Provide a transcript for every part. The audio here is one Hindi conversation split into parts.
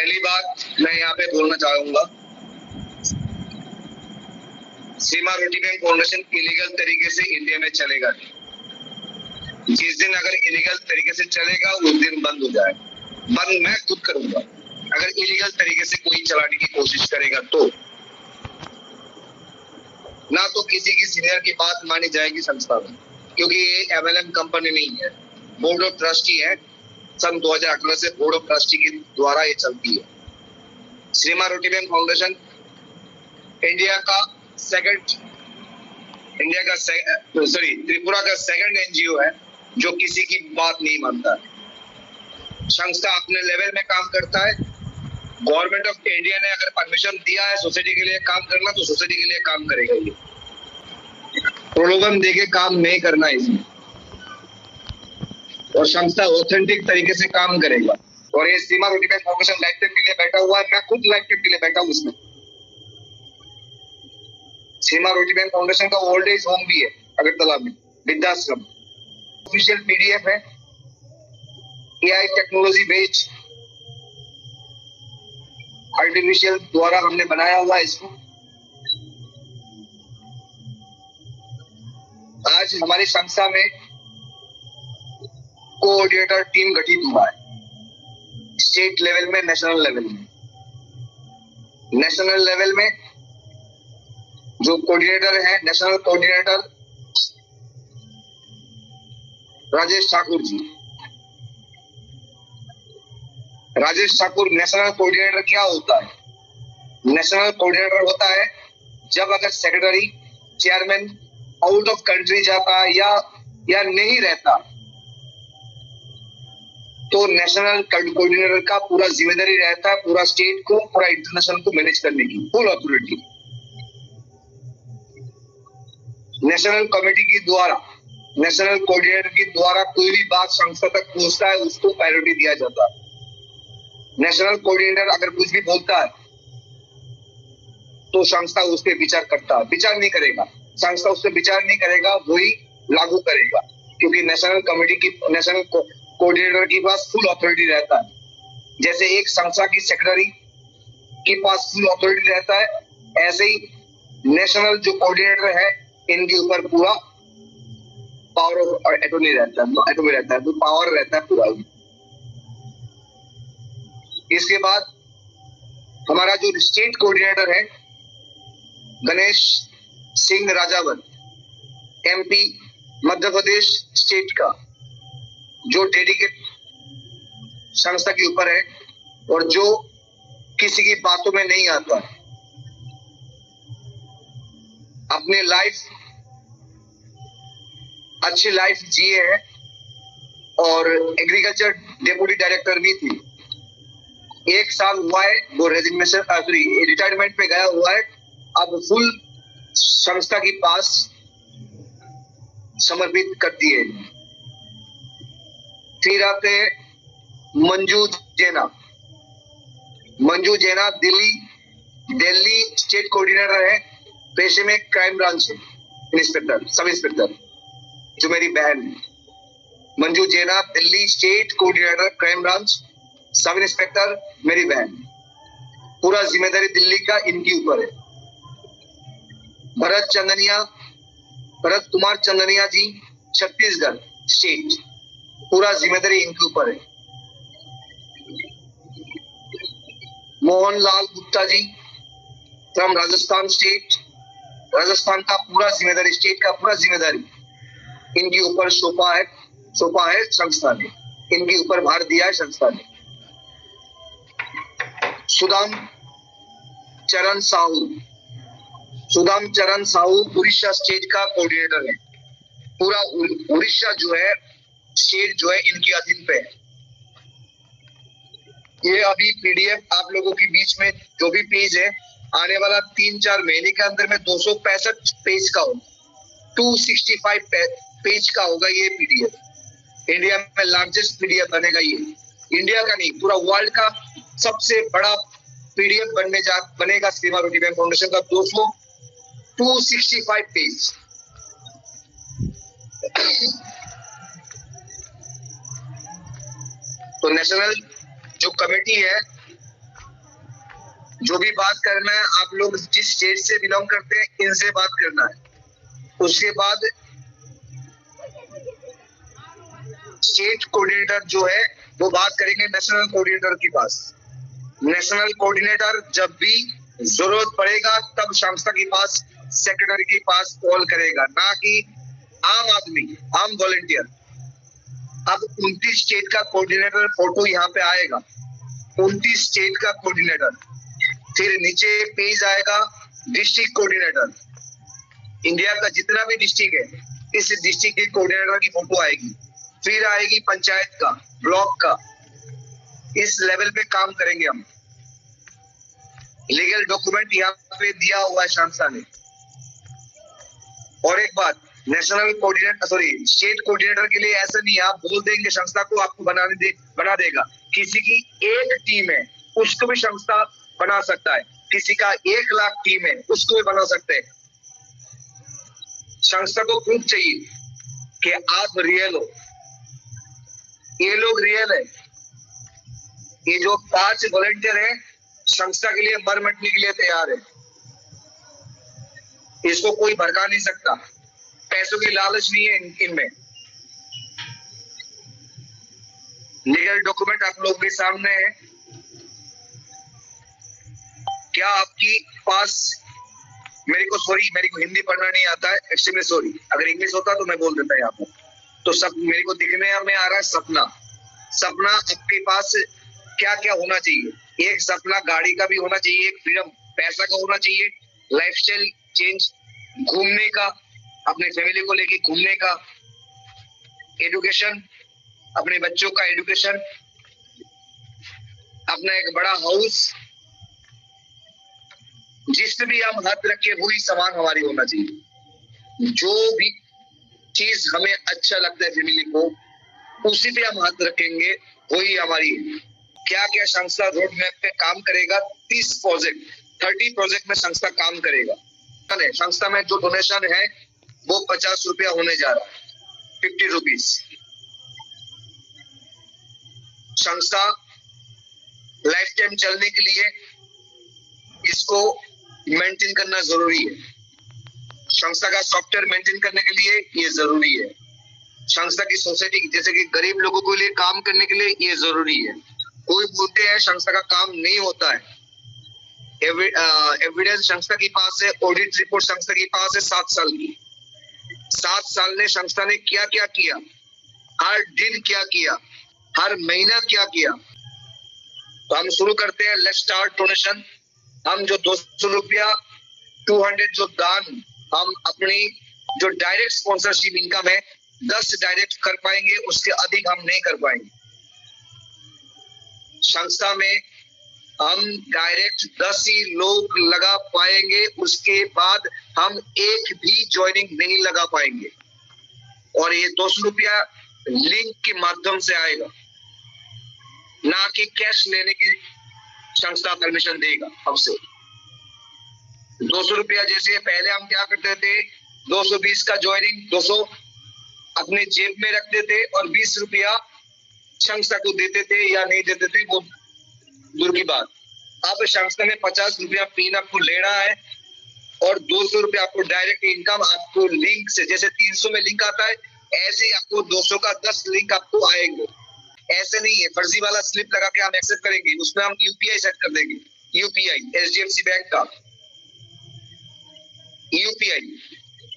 पहली बात मैं यहाँ पे बोलना चाहूंगा, सीमा रोटी बैंक फाउंडेशन इलीगल तरीके से इंडिया में चलेगा नहीं। जिस दिन अगर इलीगल तरीके से चलेगा उस दिन बंद हो जाएगा। बंद मैं खुद करूंगा अगर इलीगल तरीके से कोई चलाने की कोशिश करेगा तो। ना तो किसी की सीनियर की बात मानी जाएगी संस्था में, क्योंकि ये एमएलएम कंपनी नहीं है, बोर्ड ऑफ ट्रस्टी है। सन 2018 से बोर्ड ऑफ ट्रस्टी के द्वारा ये चलती है। सीमा रोटी बैंक फाउंडेशन त्रिपुरा का सेकंड एनजीओ है जो किसी की बात नहीं मानता है। संस्था अपने लेवल में काम करता है। गवर्नमेंट ऑफ इंडिया ने अगर परमिशन दिया है सोसाइटी के लिए काम करना तो सोसाइटी के लिए काम करेगा। ये प्रलोभन देके काम नहीं करना है इसमें, और संस्था ऑथेंटिक तरीके से काम करेगा। और ये सीमा रोटी बैंक फाउंडेशन लाइफ टाइम के लिए बैठा हुआ है। मैं खुद लाइफ टाइम के लिए बैठा हूँ इसमें। सीमा रोटी बैंक फाउंडेशन का ओल्ड एज होम भी है अगरतला में, वृद्धाश्रम। ऑफिशियल पीडीएफ है, एआई टेक्नोलॉजी बेस्ड आर्टिफिशियल द्वारा हमने बनाया हुआ है इसको। आज हमारी संस्था में कोऑर्डिनेटर टीम गठित हुआ है, स्टेट लेवल में, नेशनल लेवल में। नेशनल लेवल में जो कोऑर्डिनेटर है, national coordinator Rajesh Thakur ji. Rajesh Thakur national coordinator क्या होता है? नेशनल कोऑर्डिनेटर होता है जब अगर secretary chairman out of country जाता है या नहीं रहता तो नेशनल कोऑर्डिनेटर का पूरा जिम्मेदारी रहता है, पूरा स्टेट को, पूरा इंटरनेशनल को मैनेज करने की फुल अथॉरिटी। नेशनल कमेटी के द्वारा, नेशनल कोऑर्डिनेटर के द्वारा कोई भी बात संस्था तक पहुंचता है उसको प्रायोरिटी दिया जाता है। नेशनल कोऑर्डिनेटर अगर कुछ भी बोलता है तो संस्था उस पर विचार करता है। विचार नहीं करेगा, संस्था उस पर विचार नहीं करेगा, वही लागू करेगा, क्योंकि नेशनल कमेटी की, नेशनल कोऑर्डिनेटर के पास फुल अथॉरिटी रहता है। जैसे एक संस्था की सेक्रेटरी के पास फुल अथॉरिटी रहता है, ऐसे ही नेशनल जो कोऑर्डिनेटर है इनके ऊपर पूरा पावर ऑफ एटॉर्नी रहता है, तो पावर रहता है पूरा। इसके बाद हमारा जो स्टेट कोऑर्डिनेटर है गणेश सिंह राजावत, एमपी मध्य प्रदेश स्टेट का, जो डेडिकेट संस्था के ऊपर है और जो किसी की बातों में नहीं आता, अपनी लाइफ अच्छी लाइफ जिए है और एग्रीकल्चर डेप्यूटी डायरेक्टर भी थी। 1 साल हुआ है वो रिटायरमेंट पे गया हुआ है, अब फुल संस्था के पास समर्पित करती है। फिर आते हैं मंजू जैना। मंजू जैना दिल्ली स्टेट कोऑर्डिनेटर है, पेशे में क्राइम ब्रांच है, इंस्पेक्टर, सब इंस्पेक्टर, जो मेरी बहन है। मंजू जैना Delhi state coordinator crime branch, sub inspector, मेरी बहन। पूरा जिम्मेदारी दिल्ली का इनके ऊपर है। भरत कुमार चंदनिया जी, छत्तीसगढ़ स्टेट, पूरा जिम्मेदारी इनके ऊपर है। मोहनलाल गुप्ता जी फ्रॉम राजस्थान स्टेट, राजस्थान का पूरा जिम्मेदारी, स्टेट का पूरा जिम्मेदारी इनके ऊपर सौंपा है संस्था ने, इनके ऊपर भार दिया है संस्था ने। सुदाम चरण साहू उड़ीसा स्टेट का कोऑर्डिनेटर है। पूरा उड़ीसा जो है स्टेट जो है इनके अधीन पे है। ये अभी पीडीएफ आप लोगों के बीच में जो भी पेज है, आने वाला 3-4 महीने के अंदर में 265 पेज का होगा, 265 पेज का होगा ये पीडीएफ। इंडिया में लार्जेस्ट पीडीएफ बनेगा ये, इंडिया का नहीं पूरा वर्ल्ड का सबसे बड़ा पीडीएफ बनेगा सीमा रोटी बैंक फाउंडेशन का। 265 पेज। तो नेशनल जो कमेटी है जो भी बात करना है आप लोग जिस स्टेट से बिलोंग करते हैं इनसे बात करना है। उसके बाद स्टेट कोऑर्डिनेटर जो है वो बात करेंगे नेशनल कोऑर्डिनेटर के पास। नेशनल कोऑर्डिनेटर जब भी जरूरत पड़ेगा तब संस्था के पास सेक्रेटरी के पास कॉल करेगा, ना कि आम आदमी, आम वॉलंटियर। अब 29 स्टेट का कोऑर्डिनेटर फोटो यहाँ पे आएगा, 29 स्टेट का कोऑर्डिनेटर। फिर नीचे पेज आएगा डिस्ट्रिक्ट कोऑर्डिनेटर। इंडिया का जितना भी डिस्ट्रिक्ट है इस डिस्ट्रिक्ट के कोऑर्डिनेटर की फोटो आएगी। फिर आएगी पंचायत का, ब्लॉक का। इस लेवल पे काम करेंगे हम। लीगल डॉक्यूमेंट यहाँ पे दिया हुआ है संस्था ने। और एक बात, नेशनल कोऑर्डिनेटर स्टेट कोऑर्डिनेटर के लिए ऐसा नहीं है आप बोल देंगे संस्था को आपको बना देगा। किसी की एक टीम है उसको भी संस्था बना सकता है, किसी का 1 लाख टीम है उसको भी बना सकते हैं। संस्था को प्रूफ चाहिए कि आप रियल हो। ये लोग रियल है। ये जो 5 वॉलंटियर है संस्था के लिए मर मिटने के लिए तैयार है। इसको कोई भड़का नहीं सकता। पैसों की लालच नहीं है इनमें। लीगल डॉक्यूमेंट आप लोगों के सामने है। क्या आपकी पास मेरे को हिंदी पढ़ना नहीं आता है, एक्चुअली सॉरी। अगर इंग्लिश होता तो मैं बोल देता यहाँ पर। तो सब मेरे को दिखने में आ रहा है सपना। सपना आपके पास क्या क्या होना चाहिए? एक सपना गाड़ी का भी होना चाहिए, एक फ्रीडम पैसा का होना चाहिए, लाइफस्टाइल चेंज, घूमने का, अपने फैमिली को लेके घूमने का, एजुकेशन, अपने बच्चों का एजुकेशन, अपना एक बड़ा हाउस, जिस पे भी हम हाथ रखे वही सामान हमारी होना चाहिए। जो भी चीज हमें अच्छा लगता है फैमिली को उसी पे हम हाथ रखेंगे, वही हमारी है। क्या क्या संस्था रोड मैप पे काम करेगा? 30 प्रोजेक्ट में संस्था काम करेगा। संस्था में जो डोनेशन है वो 50 रुपया होने जा रहा है, 50 रुपीज। संस्था लाइफ टाइम चलने के लिए इसको मेंटेन करना जरूरी है। संस्था का सॉफ्टवेयर मेंटेन करने के लिए ये जरूरी है। संस्था की सोसाइटी जैसे कि गरीब लोगों के लिए काम करने के लिए ये जरूरी है। कोई बोलते हैं संस्था का काम नहीं होता है। एविडेंस संस्था के पास है, ऑडिट रिपोर्ट संस्था के पास है 7 साल की। 7 साल में संस्था ने क्या क्या किया, हर दिन क्या किया, हर महीना क्या किया। तो हम शुरू करते हैं। Let's start donation. हम जो 200 रुपया 200 जो दान हम अपनी जो डायरेक्ट स्पॉन्सरशिप इनकम है 10 डायरेक्ट कर पाएंगे, उसके अधिक हम नहीं कर पाएंगे। संस्था में हम डायरेक्ट 10 ही लोग लगा पाएंगे, उसके बाद हम एक भी ज्वाइनिंग नहीं लगा पाएंगे। और ये 200 रुपया लिंक के माध्यम से आएगा, ना कि कैश लेने की संस्था परमिशन देगा हमसे। 200 रुपया जैसे पहले हम क्या करते थे, 220 का ज्वाइनिंग 200 अपने जेब में रखते थे और 20 रुपया संस्था को देते थे या नहीं देते थे वो दूर की बात। अब संस्था में 50 रुपया पिन आपको लेना है और 200 रुपया आपको डायरेक्ट इनकम आपको लिंक से, जैसे 300 में लिंक आता है ऐसे आपको 200 का 10 लिंक आपको आएंगे। ऐसे नहीं है फर्जी वाला स्लिप लगा के हम एक्सेप्ट करेंगे, उसमें हम यूपीआई सेट कर देंगे। यूपीआई एचडीएफसी बैंक का यूपीआई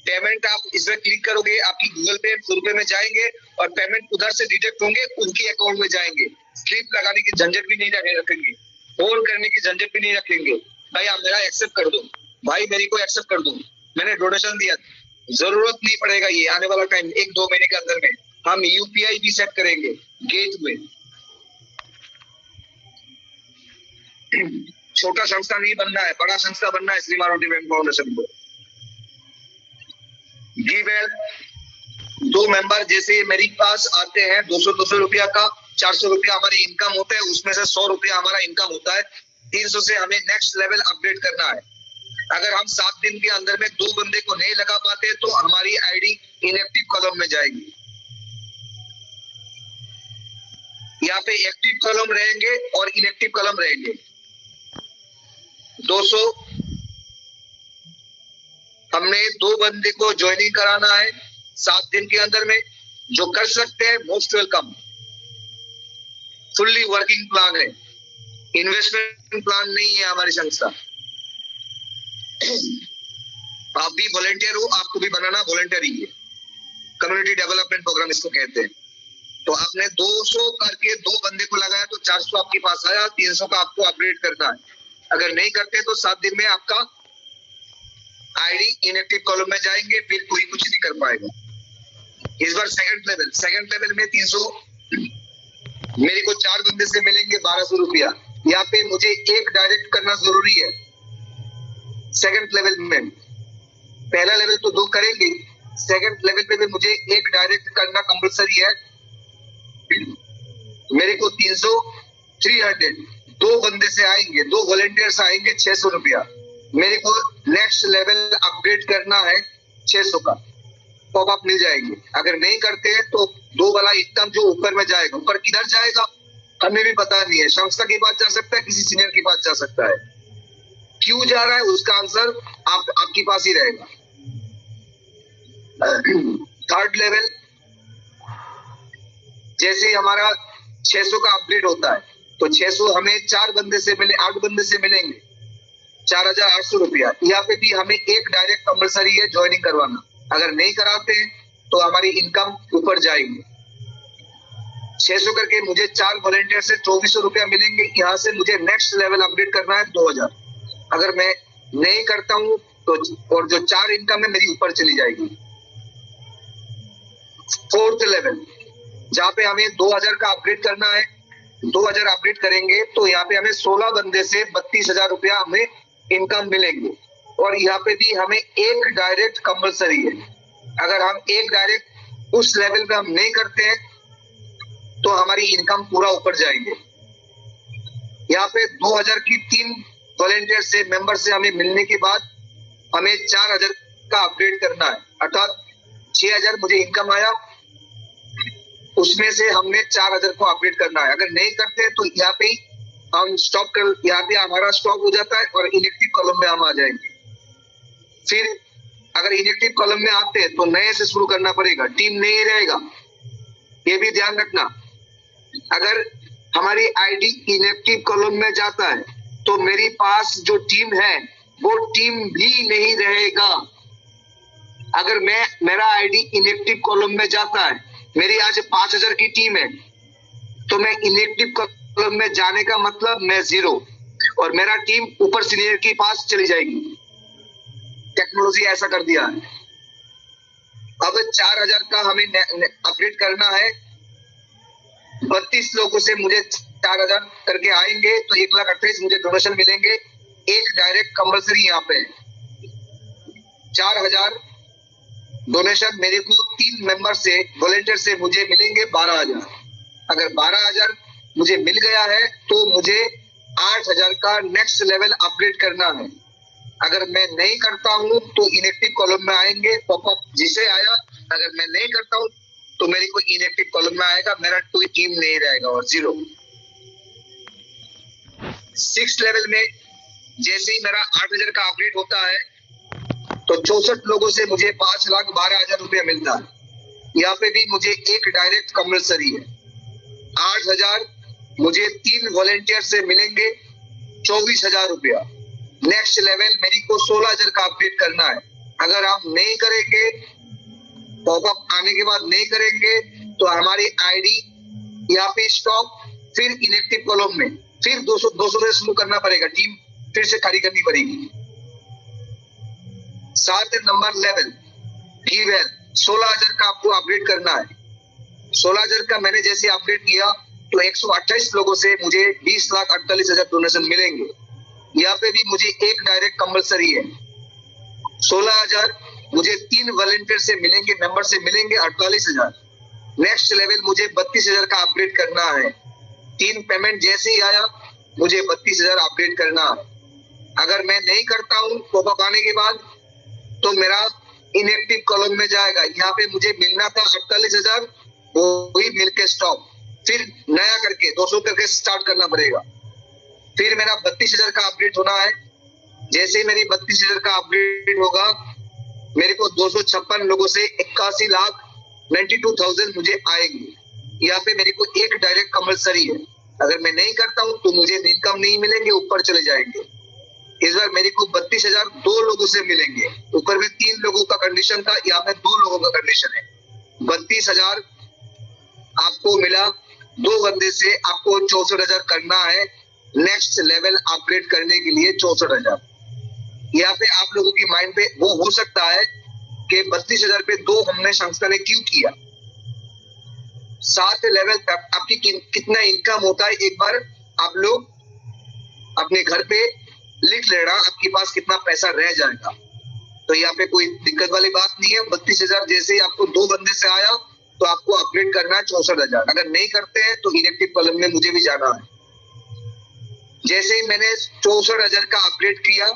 पेमेंट आप इसमें क्लिक करोगे, आपकी गूगल पे 100 रुपए में जाएंगे और पेमेंट उधर से डिडक्ट होंगे, उनके अकाउंट में जाएंगे। स्लिप लगाने की झंझट भी नहीं रखेंगे, फोन करने की झंझट भी नहीं रखेंगे। भाई आप मेरा एक्सेप्ट कर दो, भाई मेरी को एक्सेप्ट कर दो, मैंने डोनेशन दिया। जरूरत नहीं पड़ेगा ये आने वाला टाइम 1-2 महीने के अंदर में हम यूपीआई भी सेट करेंगे गेट में। छोटा संस्था नहीं बनना है, बड़ा संस्था बनना है। श्री मारुति बैंक फाउंडेशन को गिव हेल्प 2 मेंबर जैसे मेरे पास आते हैं 200 रुपया का 400 रुपया हमारी इनकम होता है, उसमें से 100 रुपया हमारा इनकम होता है। 300 से हमें नेक्स्ट लेवल अपडेट करना है। अगर हम 7 दिन के अंदर में 2 बंदे को नहीं लगा पाते तो हमारी आईडी इनएक्टिव कॉलम में जाएगी। यहाँ पे एक्टिव कॉलम रहेंगे और इनएक्टिव कॉलम रहेंगे। 200 हमने 2 बंदे को ज्वाइनिंग कराना है 7 दिन के अंदर में। जो कर सकते हैं most welcome. Fully working plan है, इन्वेस्टमेंट प्लान नहीं है हमारी संस्था। आप भी वॉलंटियर हो, आपको भी बनाना वॉलंटियर ही है। कम्युनिटी डेवलपमेंट प्रोग्राम इसको कहते हैं। तो आपने 200 करके 2 बंदे को लगाया तो 400 आपके पास आया, 300 का आपको अपग्रेड करना है। अगर नहीं करते तो 7 दिन में आपका आईडी इनएक्टिव कॉलम में जाएंगे, फिर कोई कुछ नहीं कर पाएगा। इस बार सेकंड लेवल में 300 मेरे को 4 बंदे से मिलेंगे 1200 रुपया। यहाँ पे मुझे एक डायरेक्ट करना जरूरी है सेकंड लेवल में। पहला लेवल तो 2 करेंगे, सेकंड लेवल पे भी मुझे एक डायरेक्ट करना कंपलसरी है। मेरे को 300 300 2 बंदे से आएंगे, 2 वॉलंटियर्स आएंगे 600 रुपया। मेरे को नेक्स्ट लेवल अपग्रेड करना है 600 का पॉपअप मिल जाएंगे। अगर नहीं करते हैं तो 2 वाला इनकम जो ऊपर में जाएगा, ऊपर किधर जाएगा हमें भी पता नहीं है। संस्था के पास जा सकता है, किसी सीनियर के पास जा सकता है। क्यों जा रहा है उसका आंसर आपके पास ही रहेगा। थर्ड लेवल जैसे हमारा 600 का अपग्रेड होता है तो 600 हमें 4 बंदे से मिले, 8 बंदे से मिलेंगे 4800 रुपया। यहाँ पे भी हमें एक डायरेक्ट कंपलसरी है ज्वाइनिंग करवाना। अगर नहीं कराते तो हमारी इनकम ऊपर जाएगी। 600 करके मुझे 4 वॉलंटियर से 2400 रुपया मिलेंगे। यहाँ से मुझे नेक्स्ट लेवल अपडेट करना है 2000। अगर मैं नहीं करता हूँ तो और जो 4 इनकम है मेरी ऊपर चली जाएगी। फोर्थ लेवल जहाँ पे हमें 2000 का अपग्रेड करना है, 2000 अपडेट करेंगे तो यहाँ पे हमें 16 बंदे से 32,000 रुपया हमें इनकम मिलेंगे। और यहाँ पे भी हमें एक डायरेक्ट कंपलसरी है। अगर हम एक डायरेक्ट उस लेवल पे हम नहीं करते हैं तो हमारी इनकम पूरा ऊपर जाएंगे। यहाँ पे 2000 की 3 वॉलंटियर से मेंबर से हमें मिलने के बाद हमें 4000 का अपग्रेड करना है, अर्थात 6000 मुझे इनकम आया, उसमें से हमने 4000 को अपग्रेड करना है। अगर नहीं करते तो यहाँ पे हम स्टॉप कर, यहाँ पे हमारा स्टॉप हो जाता है और इनएक्टिव कॉलम में हम आ जाएंगे। फिर अगर इनएक्टिव कॉलम में आते हैं तो नए से शुरू करना पड़ेगा, टीम नहीं रहेगा, ये भी ध्यान रखना। अगर हमारी आईडी इनएक्टिव कॉलम में जाता है तो मेरे पास जो टीम है वो टीम भी नहीं रहेगा। अगर मेरा आईडी इनएक्टिव कॉलम में जाता है, मेरी आज 5000 की टीम है तो मैं इनएक्टिव कॉलम में जाने का मतलब मैं 0 और मेरा टीम ऊपर सीनियर के पास चली जाएगी। टेक्नोलॉजी ऐसा कर दिया है। अब 4000 का हमें अपडेट करना है। 32 लोगों से मुझे 4000 करके आएंगे तो 1,28,000 मुझे डोनेशन मिलेंगे। एक डायरेक्ट कंपलसरी यहाँ पे 4000 डोनेशन मेरे को 3 मेंबर से वॉलंटियर से मुझे मिलेंगे 12000। अगर 12000 मुझे मिल गया है तो मुझे 8000 का नेक्स्ट लेवल अपग्रेड करना है। अगर मैं नहीं करता हूं तो इनएक्टिव कॉलम में आएंगे, पॉपअप जिसे आया। अगर मैं नहीं करता हूं तो मेरी को इनएक्टिव कॉलम में आएगा, मेरा कोई टीम नहीं रहेगा और 0। 6 लेवल में जैसे ही मेरा 8000 का अपग्रेड होता है तो 64 लोगों से मुझे 5,12,000 रुपया मिलता है। यहाँ पे भी मुझे एक डायरेक्ट कंपलसरी है। 8000 मुझे 3 वॉलंटियर से मिलेंगे 24,000 रुपया। नेक्स्ट लेवल मेरी को 16,000 का अपडेट करना है। अगर आप नहीं करेंगे, पॉपअप आने के बाद नहीं करेंगे तो हमारी आईडी यहाँ पे स्टॉप, फिर इनएक्टिव कॉलम में फिर 200 से शुरू करना पड़ेगा, टीम फिर से खाली करनी पड़ेगी। 7 नंबर लेवल गिवेल 16,000 का आपको अपडेट करना है। 16,000 का मैंने जैसे अपडेट किया तो 128 लोगों से मुझे 20,48,000 डोनेशन मिलेंगे। यहाँ पे भी मुझे एक डायरेक्ट कंपलसरी है। 16,000 मुझे 3 वॉलंटियर से मिलेंगे, मेंबर से मिलेंगे 48,000। नेक्स्ट लेवल मुझे 32,000 का अपडेट करना है। 3 पेमेंट जैसे ही आया मुझे 32,000 अपडेट करना है। अगर मैं नहीं करता हूँ पॉपअप आने के बाद तो मेरा इनएक्टिव कॉलम में जाएगा। यहाँ पे मुझे मिलना था 48,000, वो ही मिलके स्टॉप, फिर नया करके 200 करके स्टार्ट करना पड़ेगा। फिर मेरा 32,000 का अपडेट होना है। जैसे मेरी 32,000 का अपग्रेड होगा, मेरे को 256 लोगों से 81,92,000 मुझे आएंगे। यहाँ पे मेरे को एक डायरेक्ट कंपल्सरी है, अगर मैं नहीं करता हूँ तो मुझे इनकम नहीं मिलेंगे, ऊपर चले जाएंगे। इस बार मेरे को 32,000 2 लोगों से मिलेंगे, ऊपर में 3 लोगों का कंडीशन था, यहाँ पे 2 लोगों का कंडीशन है। 32,000 आपको मिला, 2 बंदे से आपको 64,000 करना है नेक्स्ट लेवल अपग्रेड करने के लिए। 64,000 यहाँ पे आप लोगों की माइंड पे वो हो सकता है कि 32,000 पे 2 हमने संस्था ने क्यों किया। 7 लेवल तक आपकी कितना इनकम होता है, एक बार आप लोग अपने घर पे लिख लेना, आपके पास कितना पैसा रह जाएगा। तो यहाँ पे कोई दिक्कत वाली बात नहीं है। 32,000 जैसे ही आपको 2 बंदे से आया तो आपको अपग्रेड करना है 64,000। अगर नहीं करते हैं तो इनेक्टिव कॉलम में मुझे भी जाना है। जैसे ही मैंने 64,000 का अपग्रेड किया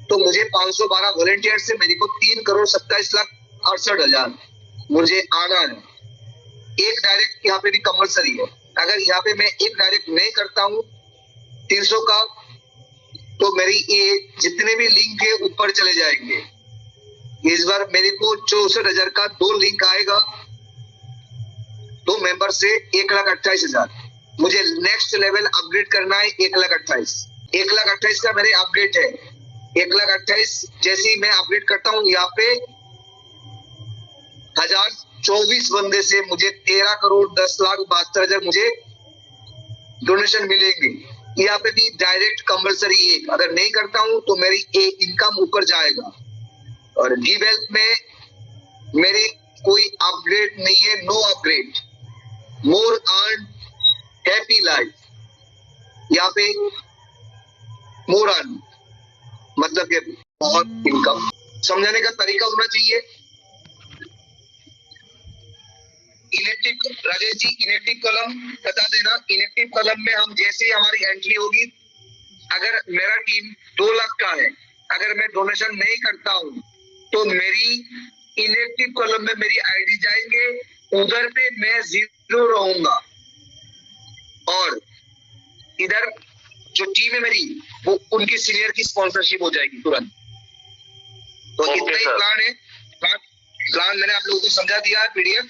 तो मुझे 512 वॉलंटियर से मेरे को 3,27,68,000 मुझे आना है। एक डायरेक्ट यहाँ पे भी कंपल्सरी है। अगर यहाँ पे मैं एक डायरेक्ट नहीं करता हूँ 300 का, तो मेरी ये जितने भी लिंक है ऊपर चले जाएंगे। इस बार मेरे को 64,000 का 2 लिंक आएगा, 2 मेंबर से 1,28,000। मुझे नेक्स्ट लेवल अपग्रेड करना है 1,28,000। 1,28,000 का मेरे अपग्रेड है। 1,28,000 जैसे ही मैं अपग्रेड करता हूँ, यहाँ पे 1,024 बंदे से मुझे 13,10,72,000 मुझे डोनेशन मिलेंगे। यहाँ पे भी डायरेक्ट कंपल्सरी है, अगर नहीं करता हूँ तो मेरी इनकम ऊपर जाएगा। और गिव हेल्प में मेरी कोई अपग्रेड नहीं है, नो अपग्रेड, मोर अर्न हैप्पी लाइफ। यहाँ पे मोर अर्न मतलब कि बहुत इनकम। समझाने का तरीका होना चाहिए। Inactive Rajesh ji, inactive column बता देना। इनेक्टिव कॉलम में हम जैसे ही हमारी एंट्री होगी, अगर मेरा टीम 2 लाख का है, अगर मैं डोनेशन नहीं करता हूँ तो मेरी इनेक्टिव कॉलम में मेरी आईडी जाएंगे, उधर पे मैं 0 रहूंगा। और इधर जो टीम है मेरी, वो उनकी सीनियर की स्पॉन्सरशिप हो जाएगी तुरंत। तो इतना ही प्लान है। प्लान मैंने आप लोगों को समझा दिया है, पीडीएफ